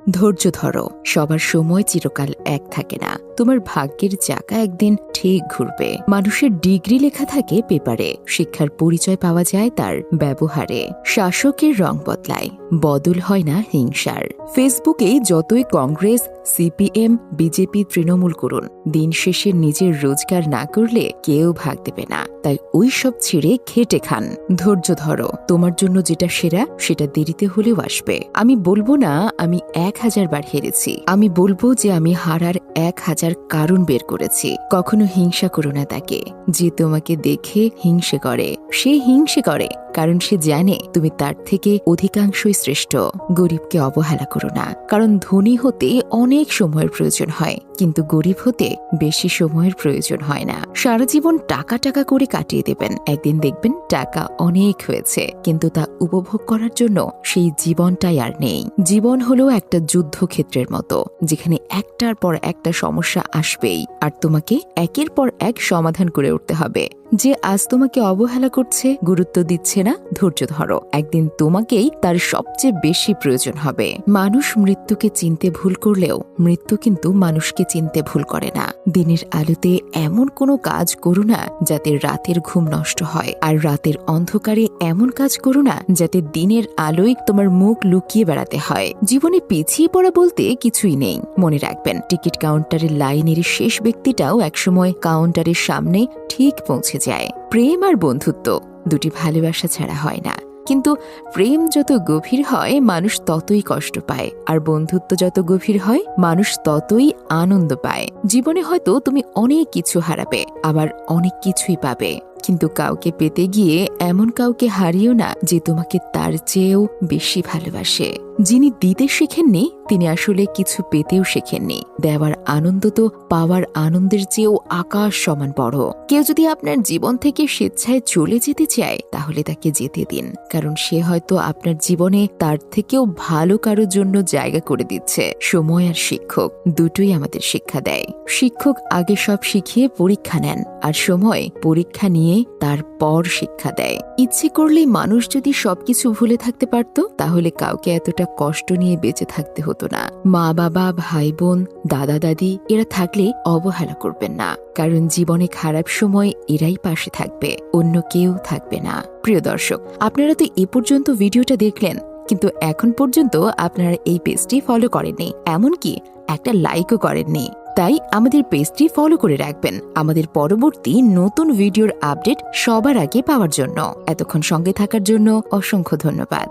ধৈর্য ধরো, সবার সময় চিরকাল এক থাকে না। তোমার ভাগ্যের চাকা একদিন ঠিক ঘুরবে। মানুষের ডিগ্রি লেখা থাকে পেপারে, শিক্ষার পরিচয় পাওয়া যায় তার ব্যবহারে। শাসকের রং বদলায়, বদল হয় না হিংসার। ফেসবুকে যতই কংগ্রেস, সিপিএম, বিজেপি, তৃণমূল করুন, দিন শেষে নিজের রোজগার না করলে কেউ ভাগ দেবে না। তাই ওই সব ছেড়ে খেটে খান। ধৈর্য ধরো, তোমার জন্য যেটা সেরা সেটা দেরিতে হলেও আসবে। আমি বলবো না আমি 1000 বার হেরেছি, আমি বলবো যে আমি হারার 1000 কারণ বের করেছি। কখনো হিংসা করো না তাকে যে তোমাকে দেখে হিংসে করে। সে হিংসে করে কারণ সে জানে তুমি তার থেকে অধিকাংশই শ্রেষ্ঠ। গরিবকে অবহেলা করো না, কারণ ধনী হতে অনেক সময়ের প্রয়োজন হয়, কিন্তু গরিব হতে বেশি সময়ের প্রয়োজন হয় না। সারা জীবন টাকা টাকা করে কাটিয়ে দেবেন, একদিন দেখবেন টাকা অনেক হয়েছে, কিন্তু তা উপভোগ করার জন্য সেই জীবনটাই আর নেই। জীবন হলো একটা যুদ্ধক্ষেত্রের মতো, যেখানে একটার পর একটা সমস্যা আসবেই, আর তোমাকে একের পর এক সমাধান করে উঠতে হবে। যে আজ তোমাকে অবহেলা করছে, গুরুত্ব দিচ্ছে না, ধৈর্য ধরো, একদিন তোমাকেই তার সবচেয়ে বেশি প্রয়োজন হবে। মানুষ মৃত্যুকে চিনতে ভুল করলেও মৃত্যু কিন্তু মানুষকে চিনতে ভুল করে না। দিনের আলোতে এমন কোনো কাজ করো না যাতে রাতের ঘুম নষ্ট হয়, আর রাতের অন্ধকারে এমন কাজ করো না যাতে দিনের আলোয় তোমার মুখ লুকিয়ে বেড়াতে হয়। জীবনে পিছিয়ে পড়া বলতে কিছুই নেই। মনে রাখবেন, টিকিট কাউন্টারের লাইনের শেষ ব্যক্তিটাও একসময় কাউন্টারের সামনে ঠিক পৌঁছে যায়। প্রেম আর বন্ধুত্ব দুটি ভালোবাসা ছাড়া হয় না, কিন্তু প্রেম যত গভীর হয় মানুষ ততই কষ্ট পায়, আর বন্ধুত্ব যত গভীর হয় মানুষ ততই আনন্দ পায়। জীবনে হয়তো তুমি অনেক কিছু হারাবে, আবার অনেক কিছুই পাবে, কিন্তু কাউকে পেতে গিয়ে এমন কাউকে হারিও না যে তোমাকে তার চেয়েও বেশি ভালোবাসে। যিনি দিতে শেখেননি তিনি আসলে কিছু পেতেও শেখেননি। দেওয়ার আনন্দ তো পাওয়ার আনন্দের চেয়েও আকাশ সমান বড়। কেউ যদি আপনার জীবন থেকে স্বেচ্ছায় চলে যেতে চায় তাহলে তাকে যেতে দিন, কারণ সে হয়তো আপনার জীবনে তার থেকেও ভালো কারোর জন্য জায়গা করে দিচ্ছে। সময় আর শিক্ষক দুটোই আমাদের শিক্ষা দেয়। শিক্ষক আগে সব শিখিয়ে পরীক্ষা নেন, আর সময় পরীক্ষা নিয়ে তারপর শিক্ষা দেয়। ইচ্ছে করলে মানুষ যদি সবকিছু ভুলে থাকতে পারত, তাহলে কাউকে এতটা কষ্ট নিয়ে বেঁচে থাকতে হতো না। মা বাবা, ভাই বোন, দাদা দাদি এরা থাকলে অবহেলা করবেন না, কারণ জীবনে খারাপ সময় এরাই পাশে থাকবে, অন্য কেউ থাকবে না। প্রিয় দর্শক, আপনারা তো এ পর্যন্ত ভিডিওটা দেখলেন, কিন্তু এখন পর্যন্ত আপনারা এই পেজটি ফলো করেননি, এমনকি একটা লাইকও করেননি। তাই আমাদের পেজটি ফলো করে রাখবেন আমাদের পরবর্তী নতুন ভিডিওর আপডেট সবার আগে পাওয়ার জন্য। এতক্ষণ সঙ্গে থাকার জন্য অসংখ্য ধন্যবাদ।